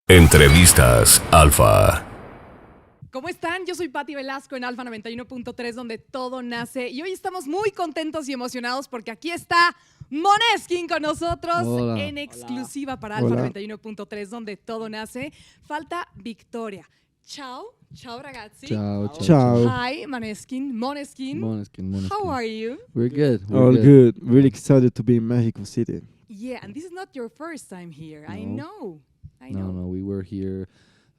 Entrevistas Alfa. ¿Cómo están? Yo soy Patti Velasco en Alfa 91.3, donde todo nace. Y hoy estamos muy contentos y emocionados porque aquí está Måneskin con nosotros. Hola. En exclusiva para Alfa 91.3, donde todo nace. Falta Victoria. Ciao, ciao ragazzi. Ciao, ciao. Ciao. Hi, Måneskin. Måneskin. Måneskin. How are you? We're good. All good. Really excited to be in Mexico City. Yeah, and this is not your first time here. I know. No, we were here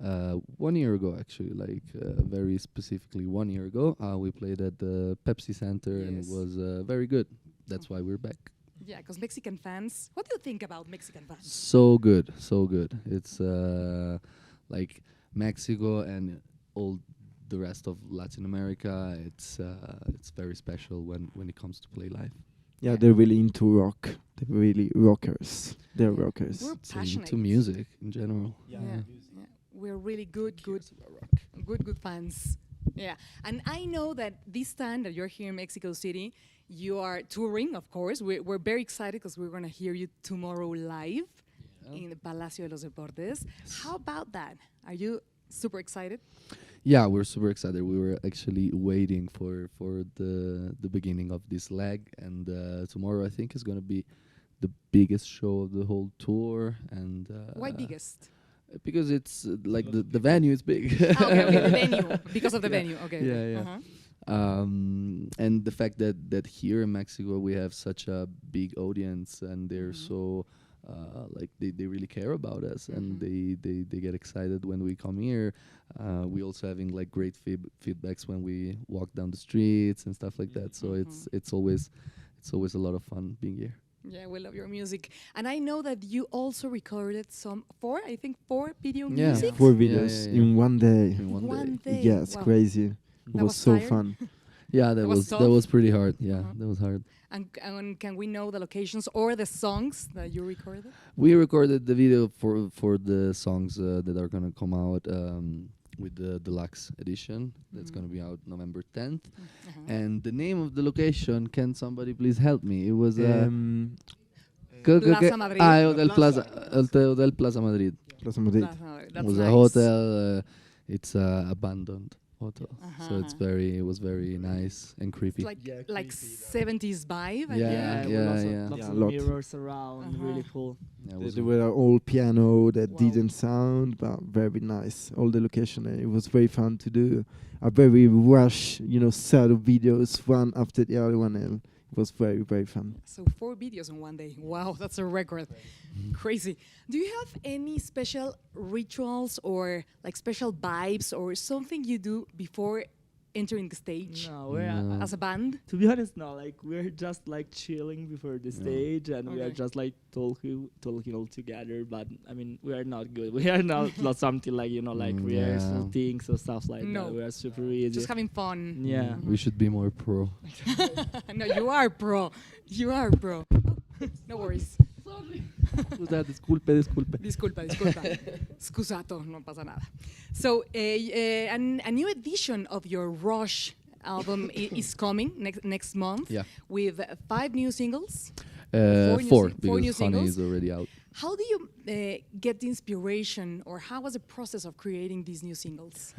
1 year ago, actually, very specifically 1 year ago. We played at the Pepsi Center and it was very good. That's why we're back. Yeah, because Mexican fans, what do you think about Mexican fans? So good. It's like Mexico and all the rest of Latin America. It's very special when it comes to play live. Yeah, they're really into rock. They're really rockers. They're rockers. We're So passionate. into music in general. Yeah. We're really good fans. Yeah. And I know that this time that you're here in Mexico City, you are touring, of course. We're very excited because we're going to hear you tomorrow live in the Palacio de los Deportes. How about that? Are you super excited? Yeah, we're super excited. We were actually waiting for the beginning of this leg, and tomorrow I think is going to be the biggest show of the whole tour. And Why biggest? Because it's like the venue is big. Okay, the venue. Because of the venue. Okay. Yeah. Uh-huh. And the fact that here in Mexico we have such a big audience, and they're so they really care about us, and they get excited when we come here. We also having like great feedbacks when we walk down the streets and stuff like that. So it's always a lot of fun being here. Yeah, we love your music. And I know that you also recorded four video Yeah. music. 4 videos Yeah. in one day. In one day. Yes, Wow. crazy. It That was was so tired? fun. Yeah, That was that tough? was pretty hard. Yeah, Uh-huh. that was hard. And can we know the locations or the songs that you recorded? We recorded the video for the songs that are gonna come out with the deluxe edition. That's gonna be out November 10th. And the name of the location, can somebody please help me? It was Plaza Madrid. Hotel Plaza Madrid. Plaza Madrid. That's It was nice. a hotel. It's abandoned hotel, so Uh-huh. it was very nice and creepy. It's like 70s vibe. I Yeah, think. yeah, lots yeah. of, lots Yeah, of a lot. mirrors around, Uh-huh. really cool. Yeah, it was They were all piano that Wow. didn't sound, but very nice. All the location, it was very fun to do. A very rush, set of videos, one after the other one, and it was very, very fun. So 4 videos in one day. Wow, that's a record. Crazy. Do you have any special rituals or like special vibes or something you do before entering the stage No, we're No. as a band? to be honest, no. Like we're just like chilling before the stage, and we are Okay. just like talking all together. But I mean, we are not good. We are not something like like rehearsal Yeah. things or stuff like No. that. We are super easy. Just having fun. Yeah. We should be more pro. No, you are pro. You are pro. No worries. Disculpe. Disculpa. Scusato, no pasa nada. So, a new edition of your Rush album is coming next month Yeah. with 5 new singles. Four, four because new Honey singles. is already out. How do you get the inspiration, or how was the process of creating these new singles?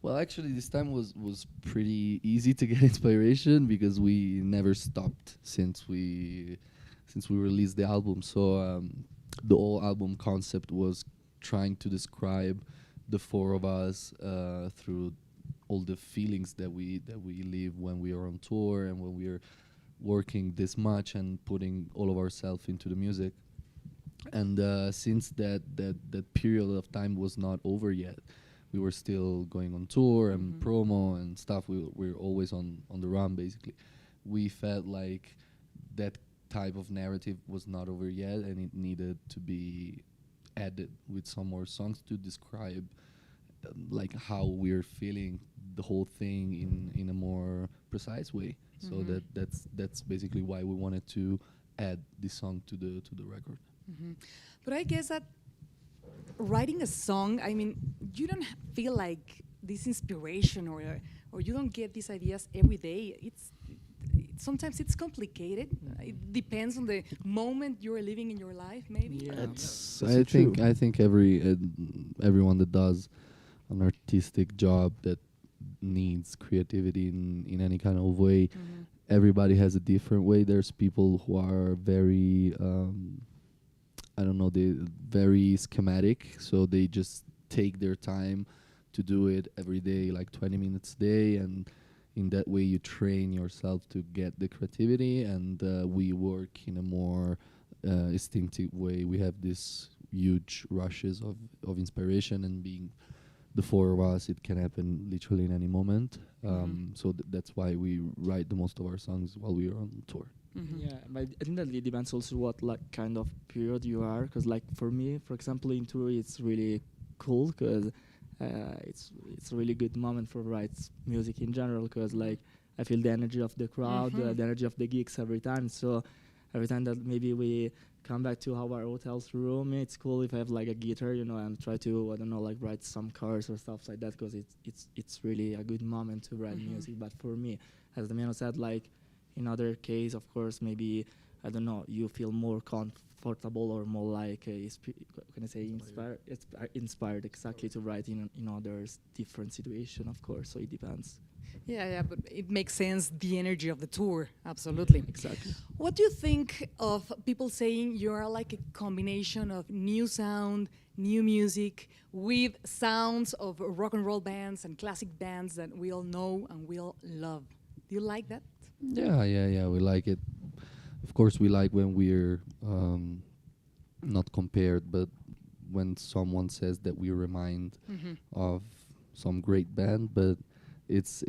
Well, actually, this time was pretty easy to get inspiration because we never stopped since we released the album. So the whole album concept was trying to describe the 4 of us through all the feelings that we live when we are on tour and when we are working this much and putting all of ourselves into the music. And since that period of time was not over yet, we were still going on tour and promo and stuff. We're always on the run, basically. We felt like that type of narrative was not over yet, and it needed to be added with some more songs to describe like how we're feeling the whole thing in a more precise way. So that's basically why we wanted to add this song to the record. But I guess that writing a song, I mean, you don't feel like this inspiration or you don't get these ideas every day. It's sometimes it's complicated. It depends on the moment you're living in your life, maybe. Yeah. That's I think everyone that does an artistic job that needs creativity in any kind of way, everybody has a different way. There's people who are very I don't know, they very schematic, so they just take their time to do it every day, like 20 minutes a day, and in that way you train yourself to get the creativity. And we work in a more instinctive way. We have these huge rushes of inspiration, and being the four of us, it can happen literally in any moment. So that's why we write the most of our songs while we are on tour. Yeah, but I think that it depends also what like kind of period you are. Because like for me, for example, in tour, it's really cool because it's a really good moment for write music in general. Because like I feel the energy of the crowd, the energy of the gigs every time. So every time that maybe we come back to our hotel's room, it's cool if I have like a guitar, you know, and try to, I don't know, like write some chords or stuff like that, because it's really a good moment to write music. But for me, as Damiano said, like in other case, of course, maybe, I don't know, you feel more comfortable or more like, can I say, inspired exactly to write in others different situation, of course, so it depends. Yeah, but it makes sense, the energy of the tour, absolutely. Exactly. What do you think of people saying you are like a combination of new sound, new music, with sounds of rock and roll bands and classic bands that we all know and we all love? Do you like that? Yeah, we like it. Of course, we like when we're not compared, but when someone says that we remind of some great band, but it's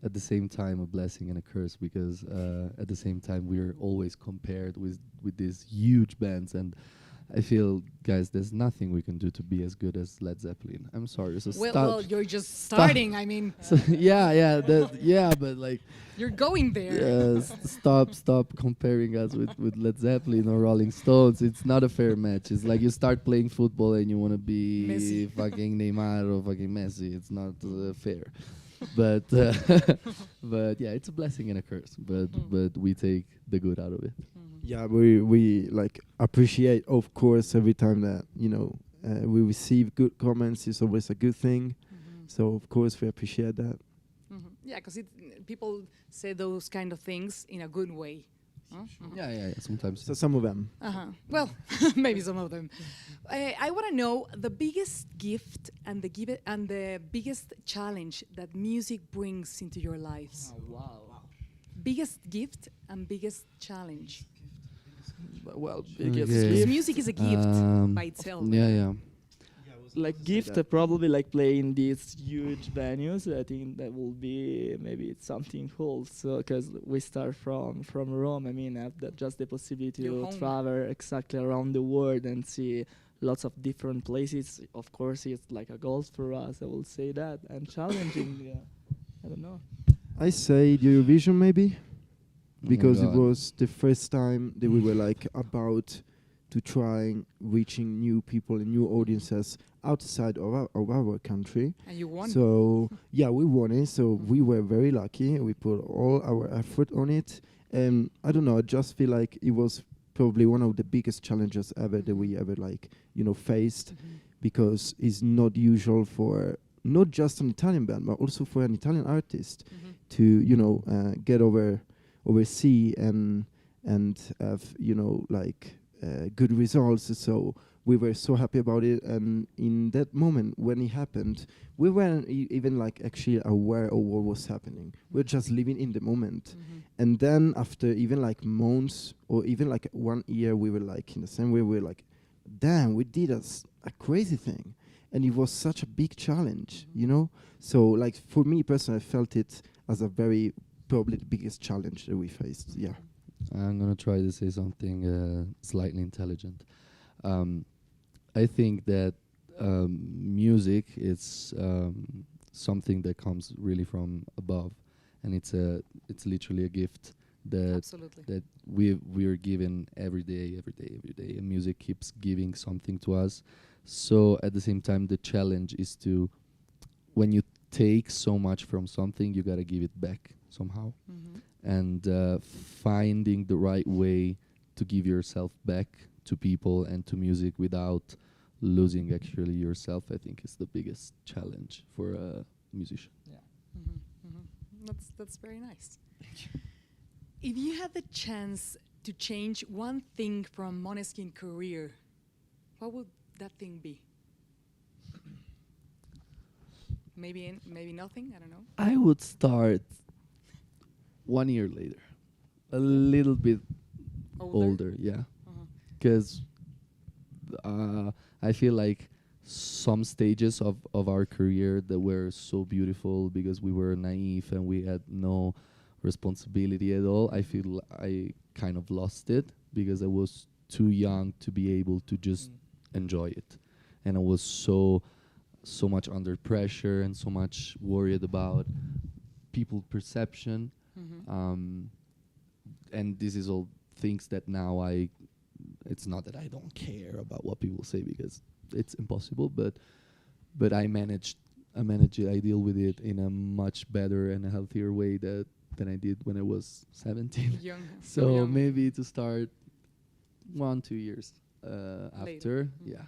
at the same time a blessing and a curse, because at the same time we're always compared with these huge bands, and I feel, guys, there's nothing we can do to be as good as Led Zeppelin. I'm sorry. So Well, you're just starting. I mean, so but like, you're going there. stop comparing us with Led Zeppelin or Rolling Stones. It's not a fair match. It's like you start playing football and you want to be Messi. fucking Neymar or fucking Messi. It's not fair. But but yeah, it's a blessing and a curse. But we take the good out of it. Yeah, we like appreciate, of course, every time that, you know, we receive good comments. It's always a good thing. So of course we appreciate that. Yeah, because people say those kind of things in a good way. Yeah. Sometimes. So some of them. Well, maybe some of them. I want to know the biggest gift and the biggest challenge that music brings into your lives. Oh, wow. Biggest gift and biggest challenge. Well, Okay. Because music is a gift by itself. Yeah. like gift probably like playing these huge venues. I think that will be maybe it's something cool. So because we start from Rome, I mean, have just the possibility Your to home. travel exactly around the world and see lots of different places. Of course, it's like a goal for us. I will say that, and challenging. Yeah, I don't know. I say the Eurovision maybe, because it God. was the first time that we were like about to try reaching new people and new audiences outside of our country. And you won. So yeah, we won it. So we were very lucky. We put all our effort on it, and I don't know. I just feel like it was probably one of the biggest challenges ever that we ever faced, because it's not usual for not just an Italian band but also for an Italian artist to get oversee and have good results. So we were so happy about it, and in that moment when it happened, we weren't even actually aware of what was happening. We're just living in the moment. And then after even months or even 1 year, we were in the same way. We were like, damn, we did a crazy thing, and it was such a big challenge, So for me personally, I felt it as a very probably the biggest challenge that we faced. Yeah. I'm gonna try to say something slightly intelligent. I think that music is something that comes really from above, and it's literally a gift Absolutely. that we are given every day, and music keeps giving something to us. So at the same time, the challenge is to, when you take so much from something, you gotta give it back somehow. Mhm. And finding the right way to give yourself back to people and to music without losing actually yourself, I think is the biggest challenge for a musician. Mhm, mhm. That's very nice. If you had the chance to change one thing from Måneskin career, what would that thing be? Maybe nothing. I don't know. I would start 1 year later, a little bit older, yeah, Uh-huh. because I feel like some stages of our career that were so beautiful because we were naive and we had no responsibility at all. I feel I kind of lost it because I was too young to be able to just enjoy it, and I was so much under pressure and so much worried about people perception. Mhm. And this is all things that now it's not that I don't care about what people say because it's impossible, but I manage it, I deal with it in a much better and a healthier way than I did when I was 17. Young. So young. maybe to start 1-2 years after, Mhm. yeah,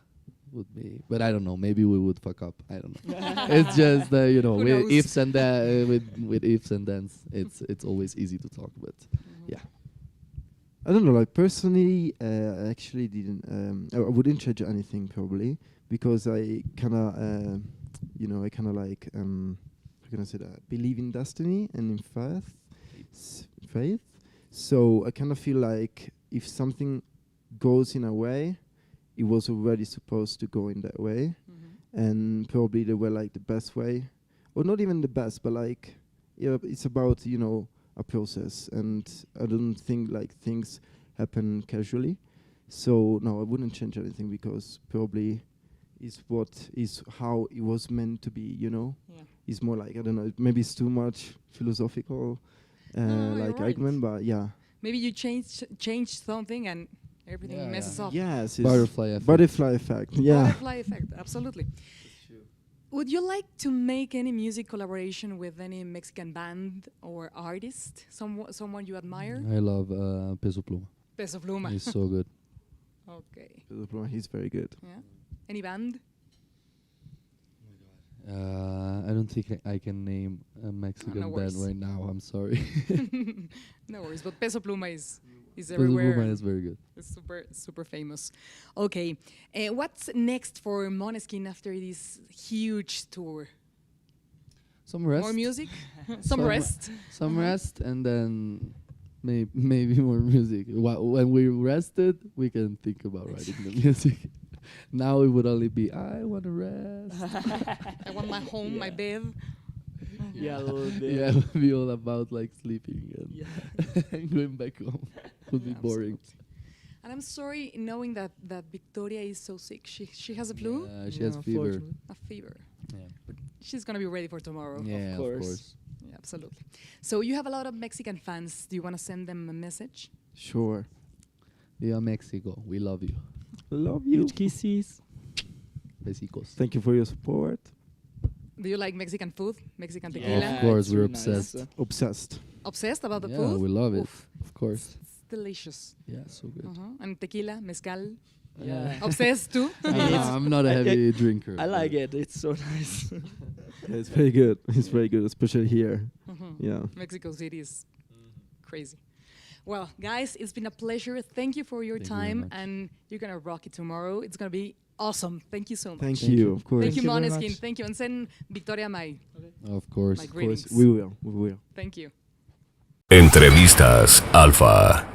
would be. But I don't know. Maybe we would fuck up. I don't know. It's just you know, Who with knows? ifs and with ifs and thens, it's always easy to talk. But Mhm. yeah, I don't know. Like personally, I actually didn't. I wouldn't change anything probably because I kind of, I kind of like, how can I say that? Believe in destiny and in faith. So I kind of feel like if something goes in a way, it was already supposed to go in that way, Mhm. and probably they were like the best way, or not even the best, but like, yeah, it's about a process, and I don't think like things happen casually. So no, I wouldn't change anything because probably is how it was meant to be. Yeah. It's more like, I don't know, maybe it's too much philosophical No, you're like right. argument, but yeah. Maybe you change something and everything Yeah, messes yeah. up. Yes, it's butterfly effect. butterfly effect. Yeah. Butterfly effect, absolutely. Would you like to make any music collaboration with any Mexican band or artist? Someone you admire? I love Peso Pluma. Peso Pluma. He's so good. Okay. He's very good. Yeah. Any band? I don't think I can name a Mexican band worries. right now. I'm sorry. No worries, but Peso Pluma is Peso everywhere. Pluma and is very good. It's super famous. Okay. What's next for Måneskin after this huge tour? Some rest. More music? Some Some rest? Some Uh-huh. rest, and then maybe more music. When we rested, we can think about writing the music. Now it would only be I want to rest. I want my home, my bed. Yeah, a little bit. Yeah, it would be all about like sleeping and, Yeah. and going back home. Would be boring. Absolutely. And I'm sorry knowing that Victoria is so sick. She has a flu? She has fever. unfortunately. A fever. Yeah, But she's going to be ready for tomorrow. yeah, of course. course. Yeah, absolutely. So you have a lot of Mexican fans. Do you want to send them a message? Sure. Viva Mexico, we love you. Love you. Huge kisses. Besicos. Thank you for your support. Do you like Mexican food? Mexican Yeah. tequila? Of course, it's we're really nice. obsessed. Obsessed. Obsessed about the Yeah, food? we love it. Oof. Of course. It's delicious. Yeah, so good. And tequila, mezcal. Yeah. Obsessed too? I'm not a heavy drinker. I like it. It's so nice. Yeah, it's very good. It's very good, especially here. Mhm. Yeah. Mexico City is crazy. Well, guys, it's been a pleasure. Thank you for your Thank you very time, much. and you're gonna rock it tomorrow. It's gonna be awesome. Thank you so much. Thank Thank you, you. of course. Thank you, Thank you very Måneskin. much. Thank you, and send Victoria my Of course. my Of course, greetings. we will. Thank you. Entrevistas Alfa.